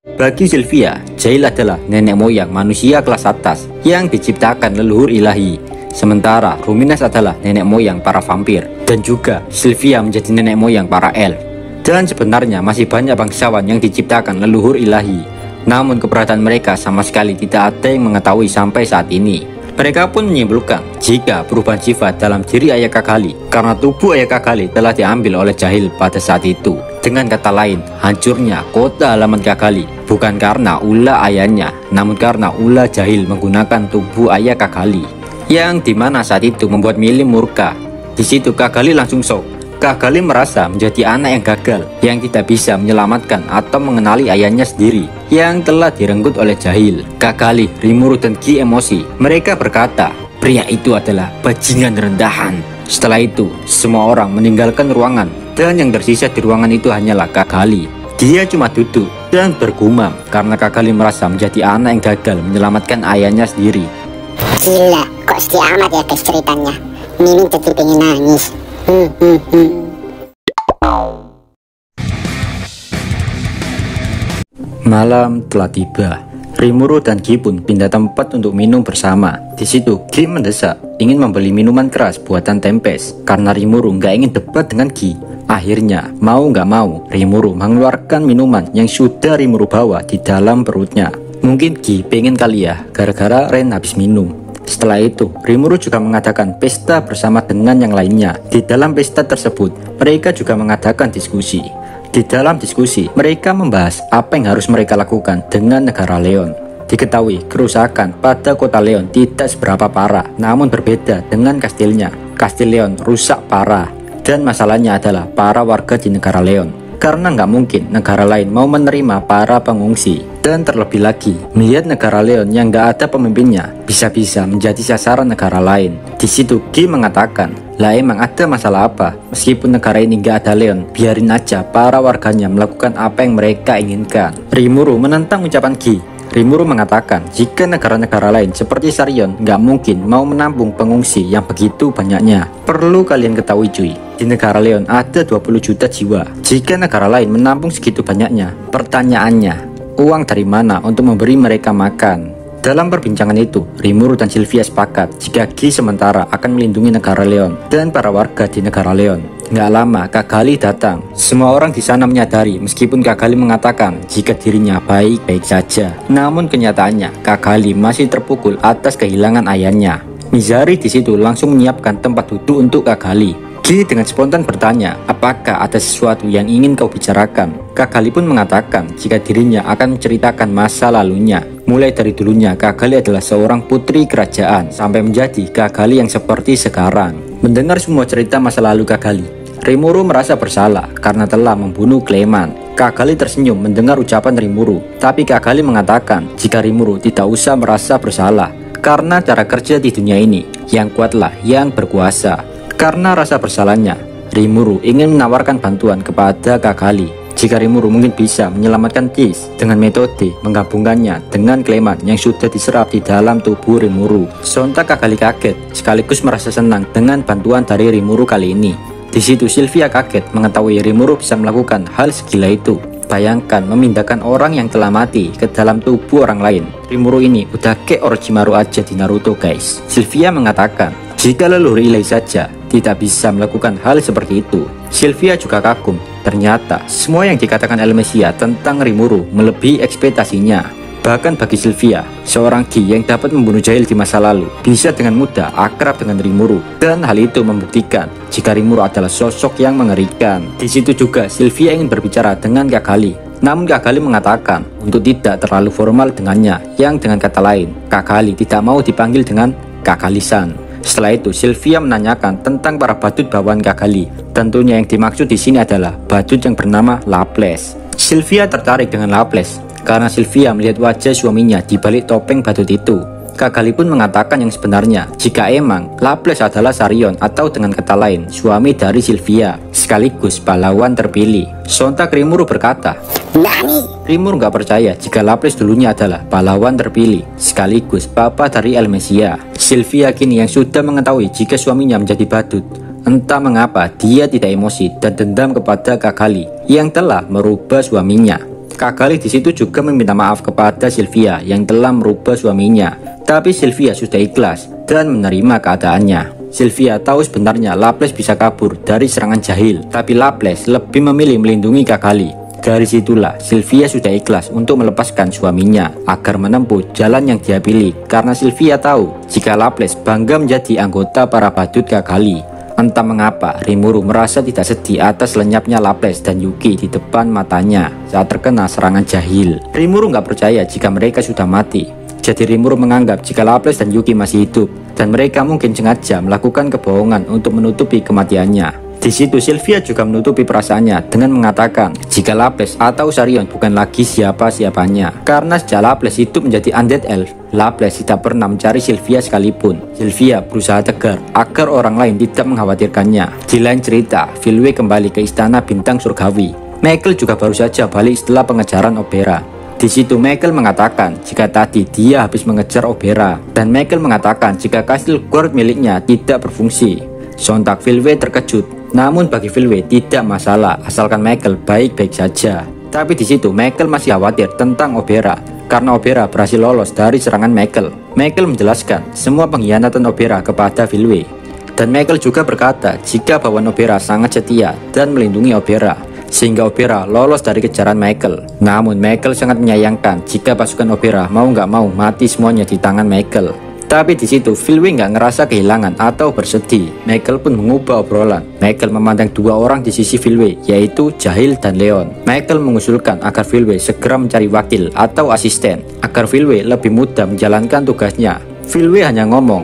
Bagi Sylvia, jahil adalah nenek moyang manusia kelas atas yang diciptakan leluhur ilahi. Sementara Ruminas adalah nenek moyang para vampir. Dan juga Sylvia menjadi nenek moyang para elf. Dan sebenarnya masih banyak bangsawan yang diciptakan leluhur ilahi. Namun keberadaan mereka sama sekali tidak ada yang mengetahui sampai saat ini. Mereka pun menyimpulkan jika perubahan sifat dalam diri ayah Kakali karena tubuh ayah Kakali telah diambil oleh jahil pada saat itu. Dengan kata lain, hancurnya kota halaman Kakali bukan karena ulah ayahnya, namun karena ulah jahil menggunakan tubuh ayah Kakali, yang dimana saat itu membuat Mili murka. Di situ Kakali langsung shock. Kakali merasa menjadi anak yang gagal, yang tidak bisa menyelamatkan atau mengenali ayahnya sendiri yang telah direnggut oleh jahil. Kakali, Rimuru, dan Gi emosi. Mereka berkata, pria itu adalah bajingan rendahan. Setelah itu, semua orang meninggalkan ruangan, dan yang tersisa di ruangan itu hanyalah Kakali. Dia cuma duduk dan bergumam karena Kakali merasa menjadi anak yang gagal menyelamatkan ayahnya sendiri. Gila, kok setia amat ya guys ceritanya. Mimin jadi pengen nangis. Malam telah tiba. Rimuru dan Gi pun pindah tempat untuk minum bersama. Di situ Gi mendesak ingin membeli minuman keras buatan Tempest karena Rimuru nggak ingin debat dengan Gi. Akhirnya mau nggak mau Rimuru mengeluarkan minuman yang sudah Rimuru bawa di dalam perutnya. Mungkin Gi pengen kali ya gara-gara Ren habis minum. Setelah itu, Rimuru juga mengadakan pesta bersama dengan yang lainnya. Di dalam pesta tersebut, mereka juga mengadakan diskusi. Di dalam diskusi, mereka membahas apa yang harus mereka lakukan dengan negara Leon. Diketahui, kerusakan pada kota Leon tidak seberapa parah, namun berbeda dengan kastilnya. Kastil Leon rusak parah, dan masalahnya adalah para warga di negara Leon. Karena nggak mungkin negara lain mau menerima para pengungsi. Dan terlebih lagi, melihat negara Leon yang nggak ada pemimpinnya, bisa-bisa menjadi sasaran negara lain. Di situ Gi mengatakan, lah emang ada masalah apa? Meskipun negara ini nggak ada Leon, biarin aja para warganya melakukan apa yang mereka inginkan. Rimuru menentang ucapan Gi. Rimuru mengatakan, jika negara-negara lain seperti Sarion nggak mungkin mau menampung pengungsi yang begitu banyaknya. Perlu kalian ketahui cuy, di negara Leon ada 20 juta jiwa. Jika negara lain menampung segitu banyaknya, pertanyaannya, uang dari mana untuk memberi mereka makan? Dalam perbincangan itu, Rimuru dan Sylvia sepakat jika Gi sementara akan melindungi negara Leon dan para warga di negara Leon. Nggak lama, Kakali datang. Semua orang di sana menyadari meskipun Kakali mengatakan jika dirinya baik-baik saja. Namun kenyataannya, Kakali masih terpukul atas kehilangan ayahnya. Mizari di situ langsung menyiapkan tempat duduk untuk Kakali. Gi dengan spontan bertanya, apakah ada sesuatu yang ingin kau bicarakan? Kakali pun mengatakan jika dirinya akan menceritakan masa lalunya. Mulai dari dulunya, Kakali adalah seorang putri kerajaan sampai menjadi Kakali yang seperti sekarang. Mendengar semua cerita masa lalu Kakali, Rimuru merasa bersalah karena telah membunuh Clement. Kakali tersenyum mendengar ucapan Rimuru, tapi Kakali mengatakan jika Rimuru tidak usah merasa bersalah karena cara kerja di dunia ini, yang kuatlah yang berkuasa. Karena rasa bersalahnya, Rimuru ingin menawarkan bantuan kepada Kakali. Jika Rimuru mungkin bisa menyelamatkan Tis dengan metode menggabungkannya dengan Clement yang sudah diserap di dalam tubuh Rimuru. Sontak Kakali kaget sekaligus merasa senang dengan bantuan dari Rimuru kali ini. Di situ Sylvia kaget mengetahui Rimuru bisa melakukan hal segila itu. Bayangkan memindahkan orang yang telah mati ke dalam tubuh orang lain. Rimuru ini udah kayak Orochimaru aja di Naruto guys. Sylvia mengatakan jika leluhur ilahi saja tidak bisa melakukan hal seperti itu. Sylvia juga kagum. Ternyata semua yang dikatakan Elmesia tentang Rimuru melebihi ekspektasinya. Bahkan bagi Sylvia, seorang Gi yang dapat membunuh jahil di masa lalu bisa dengan mudah akrab dengan Rimuru. Dan hal itu membuktikan jika Rimuru adalah sosok yang mengerikan. Di situ juga Sylvia ingin berbicara dengan Kakali. Namun Kakali mengatakan untuk tidak terlalu formal dengannya, yang dengan kata lain, Kakali tidak mau dipanggil dengan Kakali-san. Setelah itu, Sylvia menanyakan tentang para badut bawaan Kakali. Tentunya yang dimaksud di sini adalah badut yang bernama Laples. Sylvia tertarik dengan Laples karena Sylvia melihat wajah suaminya di balik topeng badut itu. Kakali pun mengatakan yang sebenarnya jika emang Laples adalah Sarion atau dengan kata lain suami dari Sylvia sekaligus pahlawan terpilih. Sontak Rimuru berkata, Nani? Rimuru nggak percaya jika Laples dulunya adalah pahlawan terpilih sekaligus papa dari Elmesia. Sylvia kini yang sudah mengetahui jika suaminya menjadi badut. Entah mengapa dia tidak emosi dan dendam kepada Kakali yang telah merubah suaminya. Kak Gali di situ juga meminta maaf kepada Sylvia yang telah merubah suaminya. Tapi Sylvia sudah ikhlas dan menerima keadaannya. Sylvia tahu sebenarnya Laplace bisa kabur dari serangan jahil, tapi Laplace lebih memilih melindungi Kak Gali. Dari situlah Sylvia sudah ikhlas untuk melepaskan suaminya agar menempuh jalan yang dia pilih, karena Sylvia tahu jika Laplace bangga menjadi anggota para badut Kak Gali. Entah mengapa Rimuru merasa tidak sedih atas lenyapnya Laplace dan Yuki di depan matanya saat terkena serangan jahil. Rimuru nggak percaya jika mereka sudah mati. Jadi Rimuru menganggap jika Laplace dan Yuki masih hidup dan mereka mungkin sengaja melakukan kebohongan untuk menutupi kematiannya. Di situ Sylvia juga menutupi perasaannya dengan mengatakan jika Laplace atau Sarion bukan lagi siapa-siapanya. Karena sejak Laplace itu menjadi undead elf, Laplace tidak pernah mencari Sylvia sekalipun. Sylvia berusaha tegar agar orang lain tidak mengkhawatirkannya. Di lain cerita, Filwe kembali ke istana bintang surgawi. Michael juga baru saja balik setelah pengejaran Obera. Di situ Michael mengatakan jika tadi dia habis mengejar Obera, dan Michael mengatakan jika kastil guard miliknya tidak berfungsi. Sontak Filwe terkejut, namun bagi Filwe tidak masalah asalkan Michael baik-baik saja. Tapi di situ Michael masih khawatir tentang Obera karena Obera berhasil lolos dari serangan Michael. Michael menjelaskan semua pengkhianatan Obera kepada Filwe, dan Michael juga berkata jika bawahan Obera sangat setia dan melindungi Obera, sehingga Obera lolos dari kejaran Michael. Namun Michael sangat menyayangkan jika pasukan Obera mau nggak mau mati semuanya di tangan Michael. Tapi di situ Filwe nggak ngerasa kehilangan atau bersedih. Michael pun mengubah obrolan. Michael memandang dua orang di sisi Filwe, yaitu Jahil dan Leon. Michael mengusulkan agar Filwe segera mencari wakil atau asisten agar Filwe lebih mudah menjalankan tugasnya. Filwe hanya ngomong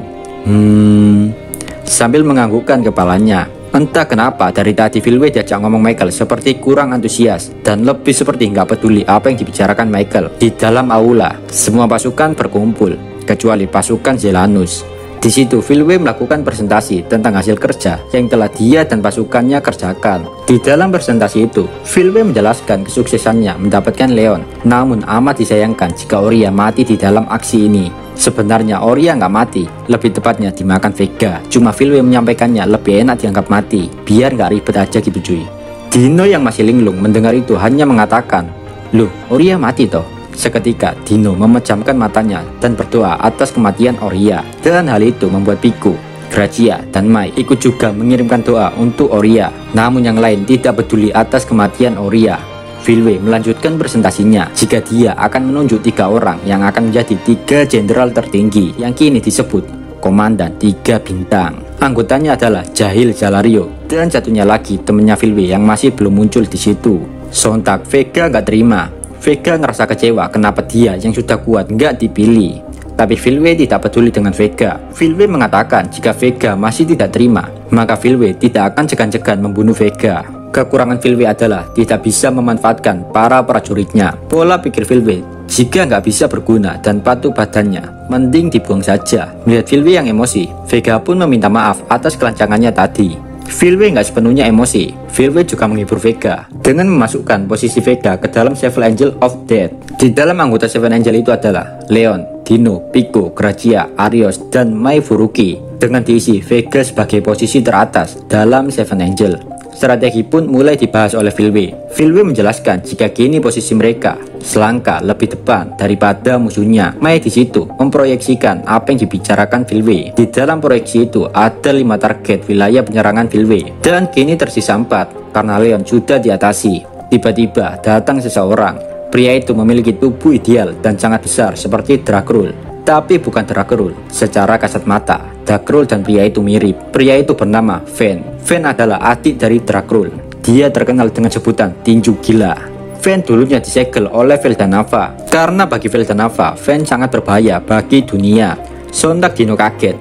sambil menganggukkan kepalanya. Entah kenapa dari tadi Filwe diajak ngomong Michael seperti kurang antusias dan lebih seperti nggak peduli apa yang dibicarakan Michael. Di dalam aula, semua pasukan berkumpul kecuali pasukan Zelanus. Di situ Filwe melakukan presentasi tentang hasil kerja yang telah dia dan pasukannya kerjakan. Di dalam presentasi itu, Filwe menjelaskan kesuksesannya mendapatkan Leon. Namun amat disayangkan jika Oria mati di dalam aksi ini. Sebenarnya Oria nggak mati, lebih tepatnya dimakan Vega. Cuma Filwe menyampaikannya lebih enak dianggap mati, biar nggak ribet aja gitu cuy. Dino yang masih linglung mendengar itu hanya mengatakan, "Loh, Oria mati toh?" Seketika Dino memejamkan matanya dan berdoa atas kematian Oria. Dan hal itu membuat Piku, Gracia, dan Mai ikut juga mengirimkan doa untuk Oria. Namun yang lain tidak peduli atas kematian Oria. Filwe melanjutkan presentasinya jika dia akan menunjuk 3 orang yang akan menjadi 3 jenderal tertinggi yang kini disebut Komandan 3 Bintang. Anggotanya adalah Jahil Jalario dan satunya lagi temannya Filwe yang masih belum muncul di situ. Sontak Vega nggak terima. Vega ngerasa kecewa kenapa dia yang sudah kuat nggak dipilih. Tapi Filwe tidak peduli dengan Vega. Filwe mengatakan jika Vega masih tidak terima, maka Filwe tidak akan segan-segan membunuh Vega. Kekurangan Filwe adalah tidak bisa memanfaatkan para prajuritnya. Pola pikir Filwe, jika nggak bisa berguna dan patuh badannya, mending dibuang saja. Melihat Filwe yang emosi, Vega pun meminta maaf atas kelancangannya tadi. Filwe nggak sepenuhnya emosi. Filwe juga menghibur Vega dengan memasukkan posisi Vega ke dalam Seven Angel of Death. Di dalam anggota Seven Angel itu adalah Leon, Dino, Pico, Gracia, Arios, dan Mai Furuki, dengan diisi Vega sebagai posisi teratas dalam Seven Angel. Strategi pun mulai dibahas oleh Filwe. Filwe menjelaskan jika kini posisi mereka selangkah lebih depan daripada musuhnya. Mai di situ memproyeksikan apa yang dibicarakan Filwe. Di dalam proyeksi itu ada 5 target wilayah penyerangan Filwe dan kini tersisa 4 karena Leon sudah diatasi. Tiba-tiba datang seseorang. Pria itu memiliki tubuh ideal dan sangat besar seperti Drakrul. Tapi bukan Drakrul secara kasat mata. Drakrul dan pria itu mirip. Pria itu bernama Fen. Fen adalah adik dari Drakrul. Dia terkenal dengan sebutan tinju gila. Fen dulunya disegel oleh Veldanava. Karena bagi Veldanava, Fen sangat berbahaya bagi dunia. Sontak Dino kaget.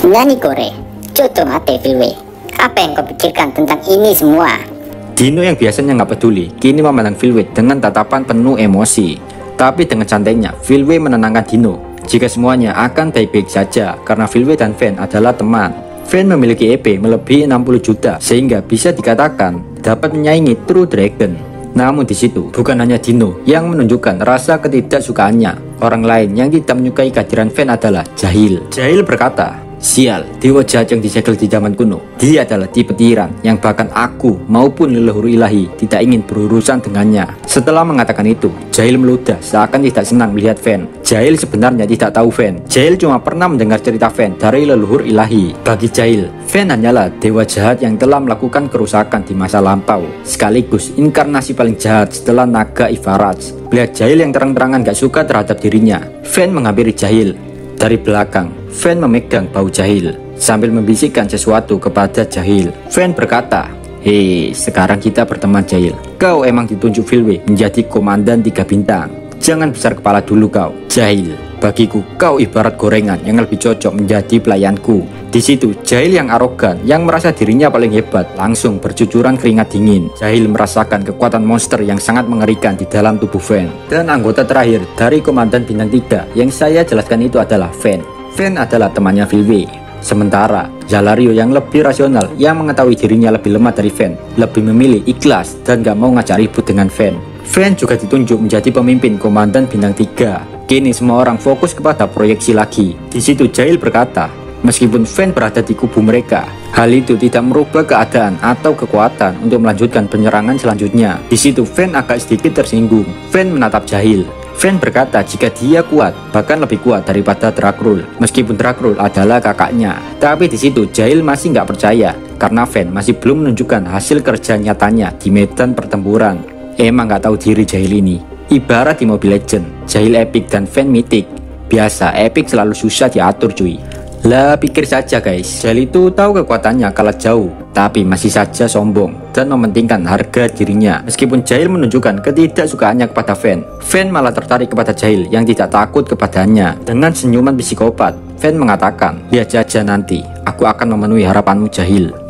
Nani Kore, jodoh mate Filwe. Apa yang kau pikirkan tentang ini semua? Dino yang biasanya nggak peduli, kini memandang Filwe dengan tatapan penuh emosi. Tapi dengan santainya, Filwe menenangkan Dino jika semuanya akan baik-baik saja karena Filwe dan Fen adalah teman. Fen memiliki EP melebihi 60 juta sehingga bisa dikatakan dapat menyaingi True Dragon. Namun di situ bukan hanya Dino yang menunjukkan rasa ketidaksukaannya. Orang lain yang tidak menyukai kehadiran Fen adalah Jahil. Jahil berkata, Sial, dewa jahat yang disegel di zaman kuno. Dia adalah tipe tiran yang bahkan aku maupun leluhur ilahi tidak ingin berurusan dengannya. Setelah mengatakan itu, Jahil meludah seakan tidak senang melihat Fen. Jahil sebenarnya tidak tahu Fen. Jahil cuma pernah mendengar cerita Fen dari leluhur ilahi. Bagi Jahil, Fen hanyalah dewa jahat yang telah melakukan kerusakan di masa lampau, sekaligus inkarnasi paling jahat setelah naga Ivaraj. Melihat Jahil yang terang-terangan gak suka terhadap dirinya, Fen menghampiri Jahil. Dari belakang, Fen memegang bau Jahil sambil membisikkan sesuatu kepada Jahil. Fen berkata, "Hei, sekarang kita berteman Jahil. Kau emang ditunjuk Filwe menjadi komandan 3 bintang. Jangan besar kepala dulu kau, Jahil. Bagiku, kau ibarat gorengan yang lebih cocok menjadi pelayanku." Di situ, Jahil yang arogan, yang merasa dirinya paling hebat, langsung bercucuran keringat dingin. Jahil merasakan kekuatan monster yang sangat mengerikan di dalam tubuh Fen. Dan anggota terakhir dari komandan bintang 3 yang saya jelaskan itu adalah Fen. Fen adalah temannya Filwe. Sementara Zalario yang lebih rasional, yang mengetahui dirinya lebih lemah dari Fen, lebih memilih ikhlas dan gak mau ngajak ribut dengan Fen. Fen juga ditunjuk menjadi pemimpin komandan bintang 3. Kini semua orang fokus kepada proyeksi lagi. Di situ Jahil berkata, meskipun Fen berada di kubu mereka, hal itu tidak merubah keadaan atau kekuatan untuk melanjutkan penyerangan selanjutnya. Di situ Fen agak sedikit tersinggung. Fen menatap Jahil. Fen berkata jika dia kuat, bahkan lebih kuat daripada Drakrul, meskipun Drakrul adalah kakaknya. Tapi di situ Jahil masih nggak percaya, karena Fen masih belum menunjukkan hasil kerja nyatanya di medan pertempuran. Emang nggak tahu diri Jahil ini. Ibarat di Mobile Legend, Jahil epic dan Fen mythic. Biasa, epic selalu susah diatur cuy. Lah pikir saja guys, Jahil itu tahu kekuatannya kalah jauh, tapi masih saja sombong dan mementingkan harga dirinya. Meskipun Jahil menunjukkan ketidaksukaannya kepada Fen, Fen malah tertarik kepada Jahil yang tidak takut kepadanya. Dengan senyuman psikopat, Fen mengatakan, "Lihat saja nanti, aku akan memenuhi harapanmu Jahil."